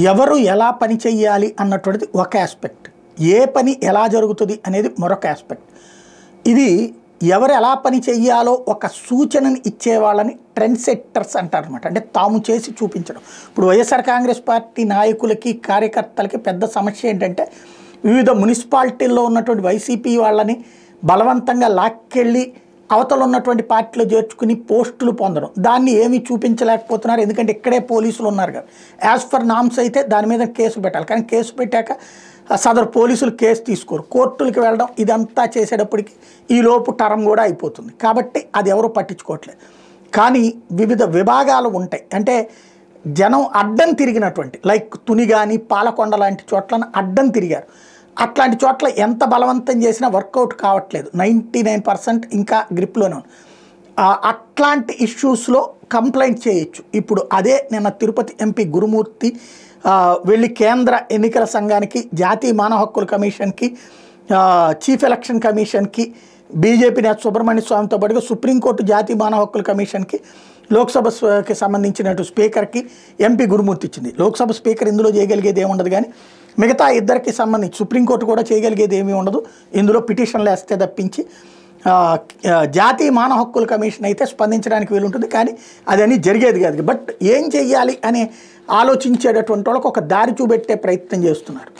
ఎవరు ఎలా పని చెయ్యాలి అన్నటువంటిది ఒక ఆస్పెక్ట్, ఏ పని ఎలా జరుగుతుంది అనేది మరొక ఆస్పెక్ట్. ఇది ఎవరు ఎలా పని చెయ్యాలో ఒక సూచనని ఇచ్చే వాళ్ళని ట్రెండ్ సెట్టర్స్ అంటారు అనమాట. అంటే తాము చేసి చూపించడం. ఇప్పుడు వైఎస్ఆర్ కాంగ్రెస్ పార్టీ నాయకులకి కార్యకర్తలకి పెద్ద సమస్య ఏంటంటే వివిధ మున్సిపాలిటీల్లో ఉన్నటువంటి వైసీపీ వాళ్ళని బలవంతంగా లాక్కెళ్ళి అవతల ఉన్నటువంటి పార్టీలో చేర్చుకుని పోస్టులు పొందడం, దాన్ని ఏమీ చూపించలేకపోతున్నారు. ఎందుకంటే ఇక్కడే పోలీసులు ఉన్నారు కదా. యాజ్ ఫర్ నామ్స్ అయితే దాని మీద కేసు పెట్టాలి, కానీ కేసు పెట్టాక సదరు పోలీసులు కేసు తీసుకోరు, కోర్టులకు వెళ్ళడం, ఇదంతా చేసేటప్పటికి ఈలోపు టర్మ్ కూడా అయిపోతుంది. కాబట్టి అది ఎవరు పట్టించుకోవట్లేదు. కానీ వివిధ విభాగాలు ఉంటాయి. అంటే జనం అడ్డం తిరిగినటువంటి లైక్ తుని కానీ పాలకొండ లాంటి చోట్లను అడ్డం తిరిగారు. అట్లాంటి చోట్ల ఎంత బలవంతం చేసినా వర్కౌట్ కావట్లేదు. 99% ఇంకా గ్రిప్లోనే ఉంది. అట్లాంటి ఇష్యూస్లో కంప్లైంట్ చేయొచ్చు. ఇప్పుడు అదే నిన్న తిరుపతి ఎంపీ గురుమూర్తి వెళ్ళి కేంద్ర ఎన్నికల సంఘానికి, జాతీయ మానవ హక్కుల కమిషన్కి, చీఫ్ ఎలక్షన్ కమిషన్కి, బీజేపీ నేత సుబ్రహ్మణ్య స్వామితో పాటుగా సుప్రీంకోర్టు జాతీయ మానవ హక్కుల కమిషన్కి, లోక్సభకి సంబంధించినట్టు స్పీకర్కి ఎంపీ గురుమూర్తి ఇచ్చింది. లోక్సభ స్పీకర్ ఇందులో చేయగలిగేది ఏముండదు, కానీ మిగతా ఇద్దరికి సంబంధించి సుప్రీంకోర్టు కూడా చేయగలిగేది ఏమీ ఉండదు. ఇందులో పిటిషన్లు వేస్తే తప్పించి జాతీయ మానవ హక్కుల కమిషన్ అయితే స్పందించడానికి వీలుంటుంది, కానీ అదని జరిగేది కాదు. బట్ ఏం చెయ్యాలి అని ఆలోచించేటటువంటి వాళ్ళకు ఒక దారి చూపెట్టే ప్రయత్నం చేస్తున్నారు.